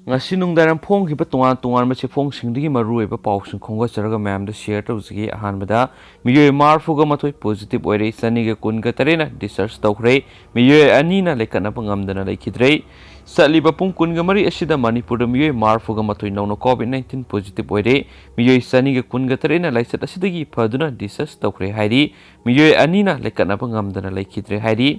ngasi nungdaram phong hiba tungan machi phong singdigi maru eba pausing khonga charaga ma'am da share tawsigi ahanbada miyoi marfuga mathoi positive oire saniga kunga tarena research tawkhre miyoi anina lekana pangamdana laikhidrei saliba pung kunga mari asida Manipur da miyoi marfuga mathoi nauna COVID-19 positive oire miyoi saniga kunga tarena laisat asidagi phaduna research tawkhre hairi miyoi anina lekana pangamdana laikhidrei hairi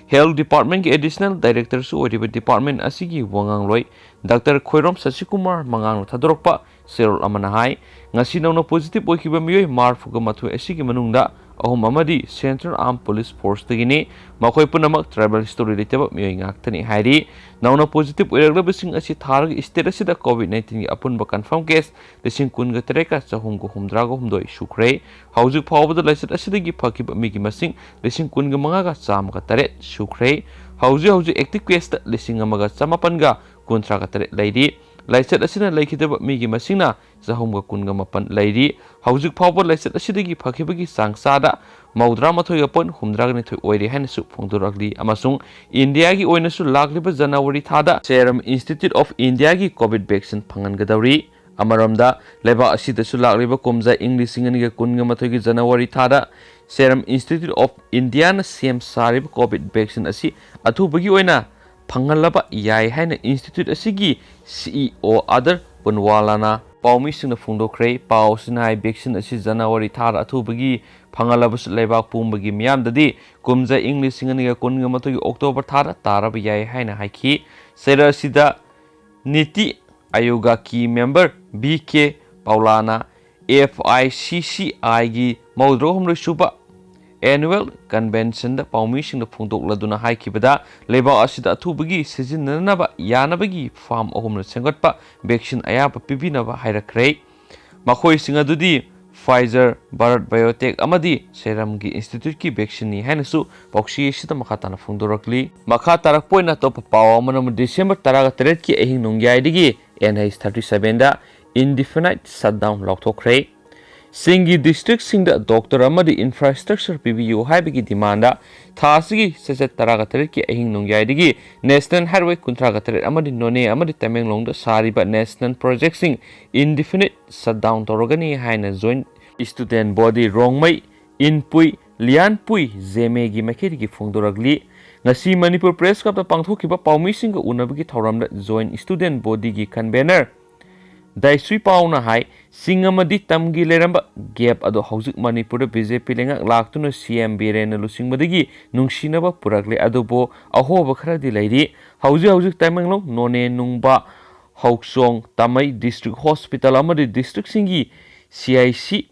Health Department ki Additional Director su oriba Department asigi wangang loi Dr. Khoirom Sasikumar mangang thadorokpa serol amana hai ngasi nauna positive oikiba miyoi marfuga mathu asigi manungda ahum amadi Central Armed Police Force tagini makhoi punamak tribal history liteba miyoi ngaktani hairi nauna positive oiraglabasing asi tharag state asida COVID-19 gi apunba confirm case lesing kunga tereka chahumgu humdrago humdoi sukhrei haujuk phawbada laisat asidagi phakiba migi masing lesing kunga mangaga chamga tare sukhrei hauju active case ta lesing amaga chamapanga kuntraga tare lairi laisat asina laikhidaba migi masingna jahumga kunga mapan lairi haujuk phawba laisat asidagi phakibagi sangsada maudra mathoi pon humdragni thoi oiri haina su phongdoragli amasung India gi oina su lagliba January thada Serum Institute of India gi COVID vaccine phangan gadawri amaramda leba asida su lagliba komja English singani ga kunga mathoi gi January thada Serum Institute of India na sem sarib COVID vaccine asi athubagi oina phangalaba yai haina institute asigi CEO other punwalana paumi singna phungdokhrei pau sinai vaccine asi January thar athubagi phangalabus lebak pumbagi miyamdadi kumja English singani ga kunga matoi October thar tarab yai haina haiki sera sida niti ayoga ki member BK Paulana FICCI gi maudro humre suba Annual Convention da Paumishing the Puntok Laduna Haikibada, Leba Asida Tubagi, Sizinanaba, Yanabagi, Farm Ohum Sengatpa, Vaccine Ayapa Pibinava Hirakray, Makoi Singadudi, Pfizer, Bharat Biotech Amadi, Serum Gi Institute Ki Vaccine Hanasu, Boxi Sita Makatana Fundorakli, Makatarak Point top power Manam December Taraga Teretki Ahing Nongyai Digi, NH 37 da, Indefinite shutdown Laothokhre. Singi district singda doctor amadi infrastructure PBU haibigi demanda thasigi seset taraga terki ahing nongyai digi national highway kuntraga ter amadi none amadi tamenglong da sariba national project sing indefinite shutdown torogani haina joint student body rongmai inpui lianpui zeme gi makeri gi phongdoragli ngasi Manipur press club da pangthokiba paumi singa unabigi thoramda joint student body gi convener Daisui Pauna Hai, Singamadi Tamgi Leramba, Gap Ado Hauzik Manipur, BJP Lenga, Laktuna CM Birena Lusing Madigi, Nungshinaba Puragle Adobo, Aho Bakra di Lady, Hauzik Tamanglo, None Nungba, Hauksong, Tamai District Hospital Amadi District Singi, CIC,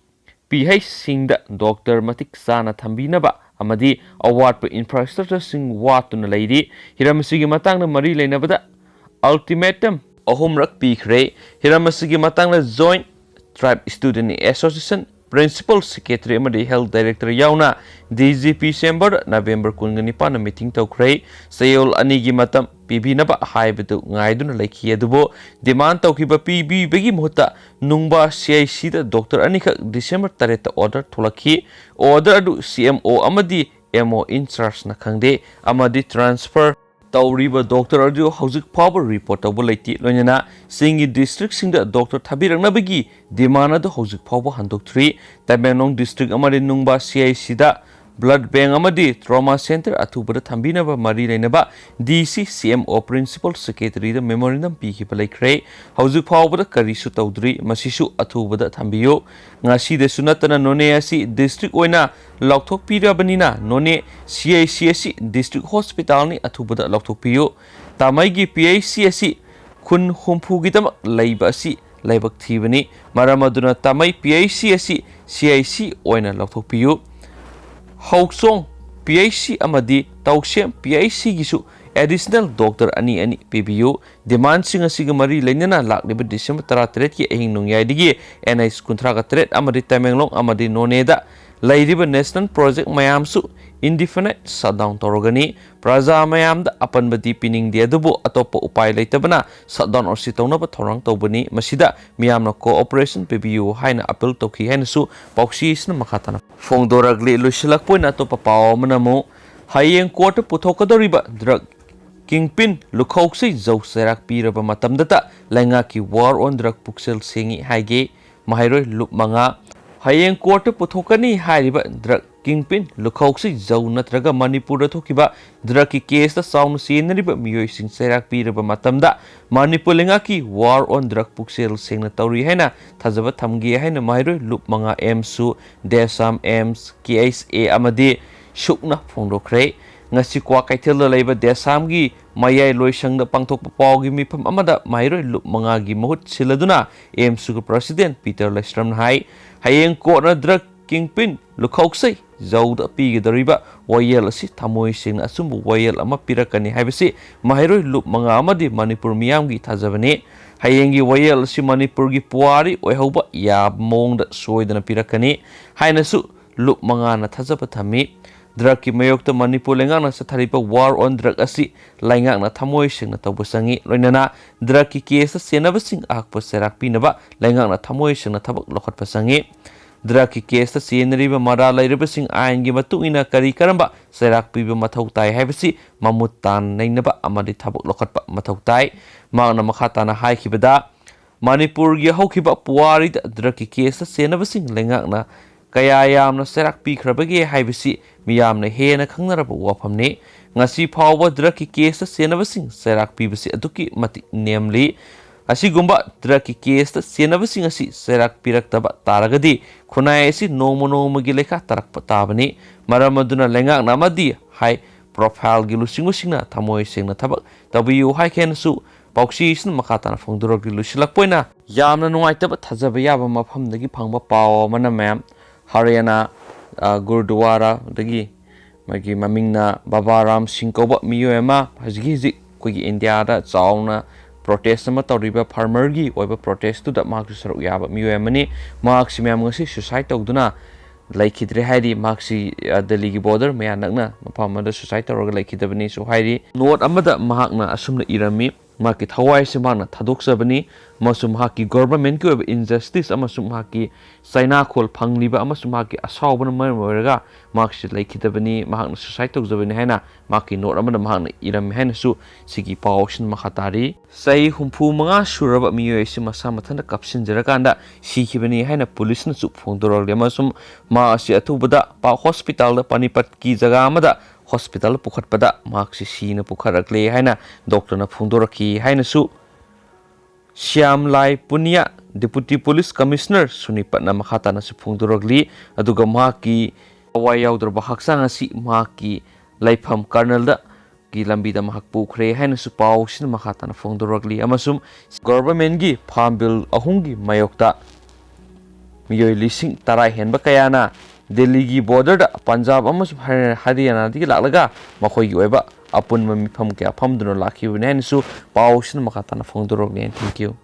PH Singda, Dr. Matik Sana Tambinaba, Amadi, Award for Infrastructure Sing Watuna Lady, Hiramasigi Matang Marie Lenabada, Ultimatum. Ahumrak Pikre, Hiramasigi Matangla Joint Tribe Student Association, Principal Secretary Amadi Health Director Yauna, DGP Chamber, November Kunganipana meeting Tokre, Sayol Anigi Matam, Pibinaba Haibetu, Ngaidun like Yadubo, demand Tokiba PB Begi Muta, Nungba CIC, Dr. Anika, December Tareta order Tolaki, order do CMO Amadi, MO in charge Nakangde, Amadi transfer. Tauriba Doctor Arjo Hauzik Power Report of Bolati Lonana, Singi District Singa Doctor Tabirang Nabagi, Dimana the Hauzik Power Handok 3, Tabanong District Amadi Nungba CIC da, Blood Bank Amadi, Trauma Center, Atubada Tambinaba, Marie Lenaba, DC CMO Principal Secretary, the Memorandum P. Hipalai Cray, Hauzik Power Karisu Taudri, Masisu Atubada Tambio, Nasi de Sunatana Noneasi, District Oina, Laothokhre Banina, None CICSC District Hospital ni Atubada Laothokhre, Tamaigi PICSC, Kun Humpugitam, Laibasi, Laibak Tivani, Maramaduna Tamai PICSC, CIC Oina Laothokhre. Hauksong PIC Amadi Tauksem PIC Gisu Additional Doctor Ani PBU Demand Singa Sigamari Lenana Lak Liba December Taratret Ki Ahing Nongyai Digi NIS Kuntraga Tret Amadi Tamenglong Amadi Noneda Laidiba National Project Mayamsu Indefinite shutdown Torogani Praja Mayam the Apan Badi Pining the Adobo Atopo Upai Latabana shutdown or Sitonaba Torang Tobani Masida Miamna Cooperation PBU Haina Apple Toki Hensu Pauxis Makatana Fongdoragli Lushilak Point Atopa Pao Manamo Hayeng Quarter Putokadoriba Drug Kingpin Laothokhre Zau Serak Piraba Matamdata Lengaki War on Drug Puksel Singi Haige Mahiroi Lup Manga Hayeng Court Puthokani Hariba Drug Kingpin Laothokhre Zau Natraga Manipur Thokiba Drug case the sound scenery but Muyosing Serak Piraba Matamda Manipur Lengaki War on Drug Puksel Sing Tori Hena Tazava Tamgi Hena Mahiroi Lup Manga Msu Desam Ms KSA Amadi Shukna Laothokhre ngasi kwa kaithel leiba desamgi mayai loisang pangthok pawgi mifam amada mairoi lup mangagi mahut siladuna emsu president Peter Lestram hai hayeng ko na drug kingpin Laothokhre zauda pigidariba wayel asi thamoi sing asumbu wayel ama pirakani haibasi mairoi lup manga amadi Manipur miyamgi thajabane hayengi wayel si Manipur gi puari oihoba ya mongda soidana pirakani hainasu lup manga na thajaba thami drug ki mayokta Manipur lengak na sa tharipa war on drug asi laingak na thamoi sing na tawbusangi loinana drug ki case senaba sing akpa serak pinaba laingak na thamoi sing na thabak lokhat pasangi drug ki case senari ba mara lairaba sing ain gi matu ina kari karamba serak piba mathau tai haibasi mamutan nainaba amadi thabak lokhat pa mathau tai magna makhata na hai khibada Manipur gi haukiba puari drug ki case senaba sing laingak na kaya yamna serak pi khrabagi haibasi miyamna hena khangnaraba wafamni ngasi phawba drug ki case senabasing serak pi basi aduki mati nemli asigumba drug ki case senabasing asi serak piraktaba taragadi khunai asi nomo gi lekha tarakpa tabani maramaduna lengak namadi hai profile gi lusingusingna thamoi singna thabak tabiu hai kensu pauksi sin makata na phongdurok gi lusilakpoina yamna nuaitaba thajaba yaba mafamdagi phangba paw mana ma'am Haryana Gurdwara dagi magi mamingna Baba Ram Singh Koba miyoema hajigi kogi India da chauna protest ama tawriba farmer gi oiba protest tu da mak saru yaba miyoemani maximum ngasi suicide tawduna laikhidre hairi maxi Delhi gi border me anakna mafam da suicide tawraga laikhidabani so hairi note amada mahakna asumna irami maki thawai simana thadokjabani masum haki government ki injustice amasum haki saina khol phangliba amasum haki asawbana moiraga marks laikhidabani mahakna suicide tawjabani haina maki note amada mahakna iram haina su sigi pawshin makhatari sai humpu manga suraba miyoi si masa mathana kapsin jarakanda sikhibani haina police na su phongdorol amasum ma asi athubada pa hospital da Panipat ki jaga amada hospital pukhatpada maksi sina pukharakle haina doctor na phungdoraki haina su Syam Lai Punya Deputy Police Commissioner Sunipatna makhata na su phungdoragli aduga maki awayawdra bahaksang asi maki laifam colonel da gi lambi da mahak pukhre haina su paw sin makhata na phungdoragli amasum government gi farm bill ahungi mayokta miyoi lising tarai henba kayana Delhi gi border da Punjab amasum Haryana digi laklaga makhoi gi oiba apun mifam kya famduna lakhibune su pawsin makata na phongdorok ne thank you